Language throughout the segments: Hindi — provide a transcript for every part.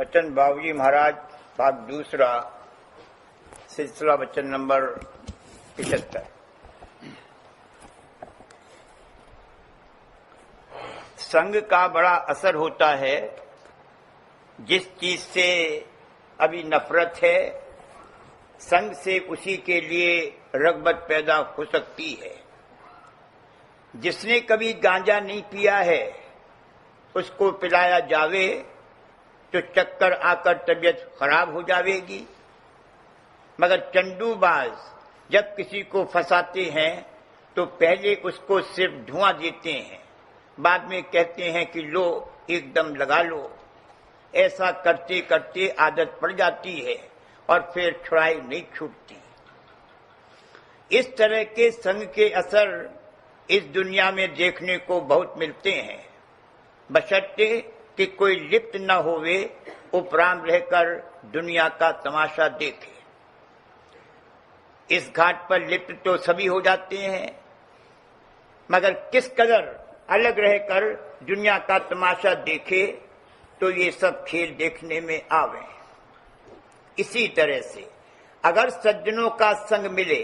वचन बाबूजी महाराज भाग दूसरा, सिलसिला वचन नंबर 75। संग का बड़ा असर होता है। जिस चीज से अभी नफरत है, संग से उसी के लिए रगबत पैदा हो सकती है। जिसने कभी गांजा नहीं पिया है, उसको पिलाया जावे तो चक्कर आकर तबीयत खराब हो जाएगी। मगर चंडूबाज जब किसी को फंसाते हैं तो पहले उसको सिर्फ धुआं देते हैं, बाद में कहते हैं कि लो एकदम लगा लो। ऐसा करते करते आदत पड़ जाती है और फिर छुड़ाई नहीं छूटती। इस तरह के संग के असर इस दुनिया में देखने को बहुत मिलते हैं, बशर्ते कि कोई लिप्त न होवे, उपराम रहकर दुनिया का तमाशा देखे। इस घाट पर लिप्त तो सभी हो जाते हैं, मगर किस कदर अलग रहकर दुनिया का तमाशा देखे तो ये सब खेल देखने में आवे। इसी तरह से अगर सज्जनों का संग मिले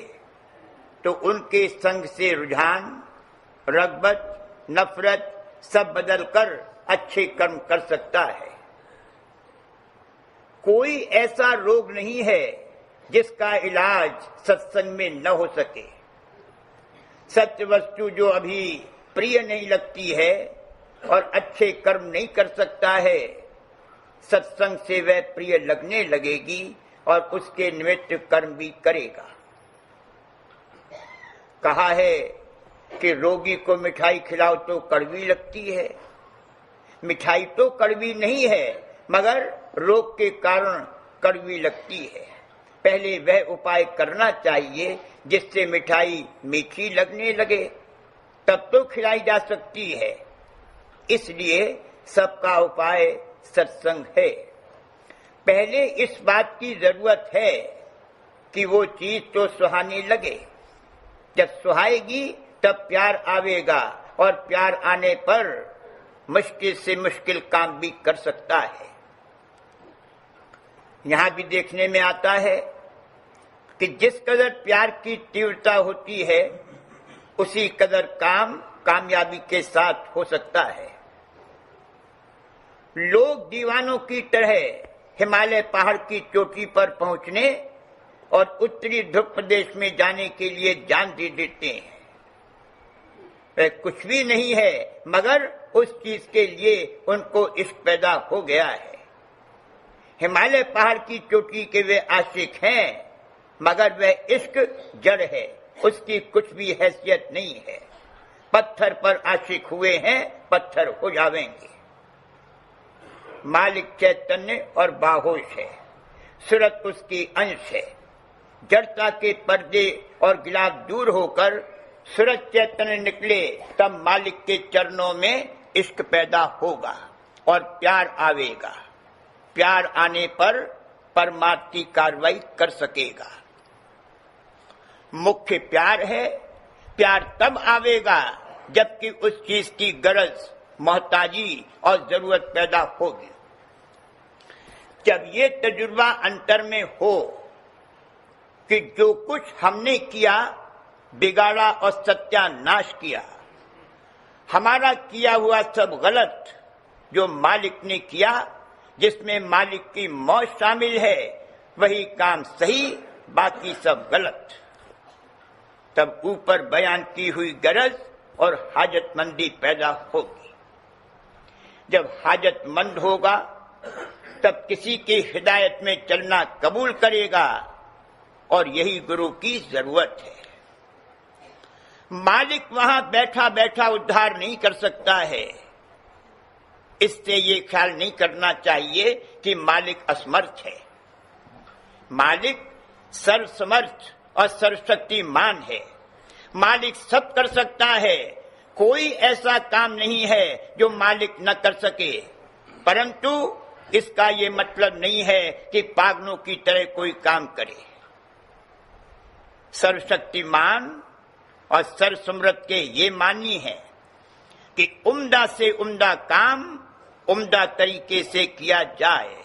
तो उनके संग से रुझान, रगबत, नफरत सब बदलकर अच्छे कर्म कर सकता है। कोई ऐसा रोग नहीं है जिसका इलाज सत्संग में न हो सके। सत्य वस्तु जो अभी प्रिय नहीं लगती है और अच्छे कर्म नहीं कर सकता है, सत्संग से वह प्रिय लगने लगेगी और उसके निमित्त कर्म भी करेगा। कहा है कि रोगी को मिठाई खिलाओ तो कड़वी लगती है। मिठाई तो कड़वी नहीं है, मगर रोग के कारण कड़वी लगती है। पहले वह उपाय करना चाहिए जिससे मिठाई मीठी लगने लगे, तब तो खिलाई जा सकती है। इसलिए सबका उपाय सत्संग है। पहले इस बात की जरूरत है कि वो चीज तो सुहानी लगे। जब सुहाएगी तब प्यार आवेगा, और प्यार आने पर मुश्किल से मुश्किल काम भी कर सकता है। यहां भी देखने में आता है कि जिस कदर प्यार की तीव्रता होती है, उसी कदर काम कामयाबी के साथ हो सकता है। लोग दीवानों की तरह हिमालय पहाड़ की चोटी पर पहुंचने और उत्तरी ध्रुव प्रदेश में जाने के लिए जान दे देते हैं। वह कुछ भी नहीं है, मगर उस चीज के लिए उनको इश्क पैदा हो गया है। हिमालय पहाड़ की चोटी के वे आशिक हैं, मगर वह इश्क जड़ है, उसकी कुछ भी हैसियत नहीं है। पत्थर पर आशिक हुए हैं, पत्थर हो जावेंगे। मालिक चैतन्य और बाहोश है, सूरत उसकी अंश है। जड़ता के पर्दे और गिलाफ दूर होकर सूरज चैतन्य निकले, तब मालिक के चरणों में इश्क पैदा होगा और प्यार आवेगा। प्यार आने पर परमार्थ की कार्रवाई कर सकेगा। मुख्य प्यार है। प्यार तब आवेगा जबकि उस चीज की गरज, मोहताजी और जरूरत पैदा होगी। जब ये तजुर्बा अंतर में हो कि जो कुछ हमने किया बिगाड़ा और सत्यानाश किया, हमारा किया हुआ सब गलत, जो मालिक ने किया जिसमें मालिक की मौज शामिल है, वही काम सही, बाकी सब गलत। तब ऊपर बयान की हुई गरज और हाजतमंदी पैदा होगी। जब हाजतमंद होगा तब किसी की हिदायत में चलना कबूल करेगा, और यही गुरु की जरूरत है। मालिक वहां बैठा बैठा उद्धार नहीं कर सकता है। इससे ये ख्याल नहीं करना चाहिए कि मालिक असमर्थ है। मालिक सर्वसमर्थ और सर्वशक्तिमान है। मालिक सब कर सकता है। कोई ऐसा काम नहीं है जो मालिक न कर सके। परंतु इसका ये मतलब नहीं है कि पागलों की तरह कोई काम करे। सर्वशक्तिमान और सर्वसमर्थ के ये मानी है कि उम्दा से उम्दा काम उम्दा तरीके से किया जाए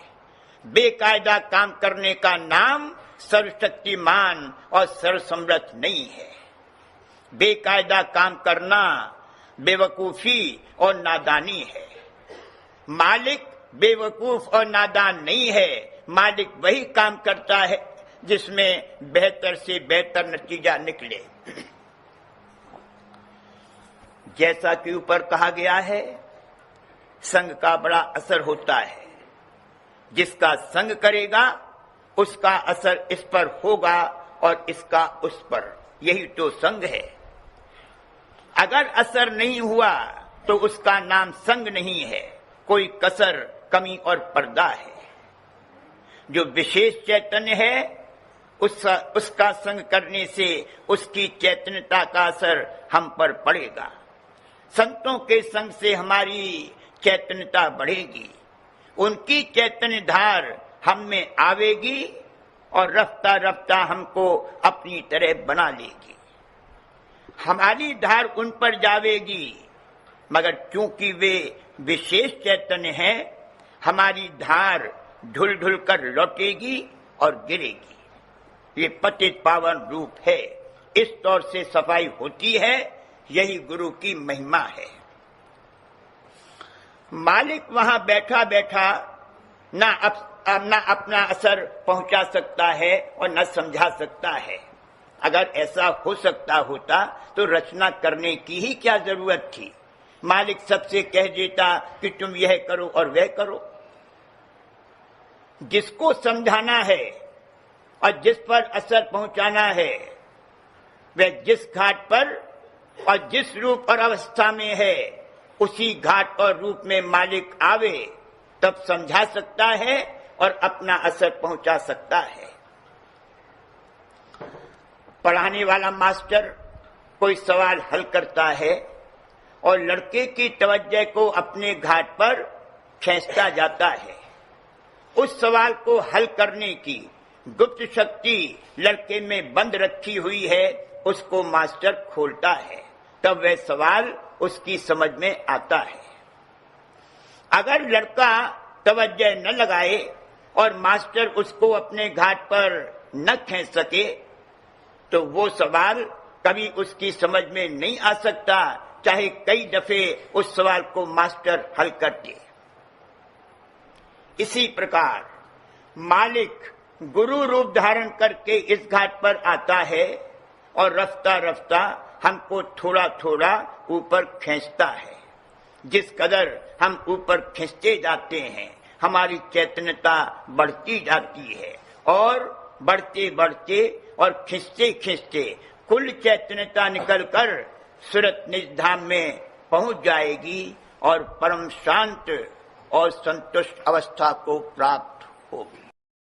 बेकायदा काम करने का नाम सर्वशक्तिमान और सर्वसमर्थ नहीं है। बेकायदा काम करना बेवकूफी और नादानी है। मालिक बेवकूफ और नादान नहीं है। मालिक वही काम करता है जिसमें बेहतर से बेहतर नतीजा निकले। जैसा कि ऊपर कहा गया है, संग का बड़ा असर होता है। जिसका संग करेगा उसका असर इस पर होगा और इसका उस पर। यही तो संग है। अगर असर नहीं हुआ तो उसका नाम संग नहीं है, कोई कसर, कमी और पर्दा है। जो विशेष चैतन्य है उसका संग करने से उसकी चैतन्यता का असर हम पर पड़ेगा। संतों के संग से हमारी चैतन्यता बढ़ेगी, उनकी चैतन्य धार हम में आवेगी और रफ्ता रफ्ता हमको अपनी तरह बना लेगी। हमारी धार उन पर जावेगी, मगर क्योंकि वे विशेष चैतन्य हैं, हमारी धार ढुल ढुल कर लौटेगी और गिरेगी। ये पतित पावन रूप है। इस तौर से सफाई होती है। यही गुरु की महिमा है। मालिक वहां बैठा बैठा ना अपना असर पहुंचा सकता है और न समझा सकता है। अगर ऐसा हो सकता होता तो रचना करने की ही क्या जरूरत थी। मालिक सबसे कह देता कि तुम यह करो और वह करो। जिसको समझाना है और जिस पर असर पहुंचाना है, वह जिस घाट पर और जिस रूप और अवस्था में है, उसी घाट और रूप में मालिक आवे तब समझा सकता है और अपना असर पहुंचा सकता है। पढ़ाने वाला मास्टर कोई सवाल हल करता है और लड़के की तवज्जो को अपने घाट पर खींचता जाता है। उस सवाल को हल करने की गुप्त शक्ति लड़के में बंद रखी हुई है, उसको मास्टर खोलता है, तब वह सवाल उसकी समझ में आता है। अगर लड़का तवज्जो न लगाए और मास्टर उसको अपने घाट पर न खींच सके तो वो सवाल कभी उसकी समझ में नहीं आ सकता, चाहे कई दफे उस सवाल को मास्टर हल कर दे। इसी प्रकार मालिक गुरु रूप धारण करके इस घाट पर आता है और रफ्ता रफ्ता हमको थोड़ा थोड़ा ऊपर खींचता है। जिस कदर हम ऊपर खींचते जाते हैं, हमारी चैतन्यता बढ़ती जाती है और बढ़ते बढ़ते और खींचते खींचते कुल चैतन्यता निकलकर सुरत निज धाम में पहुंच जाएगी और परम शांत और संतुष्ट अवस्था को प्राप्त होगी।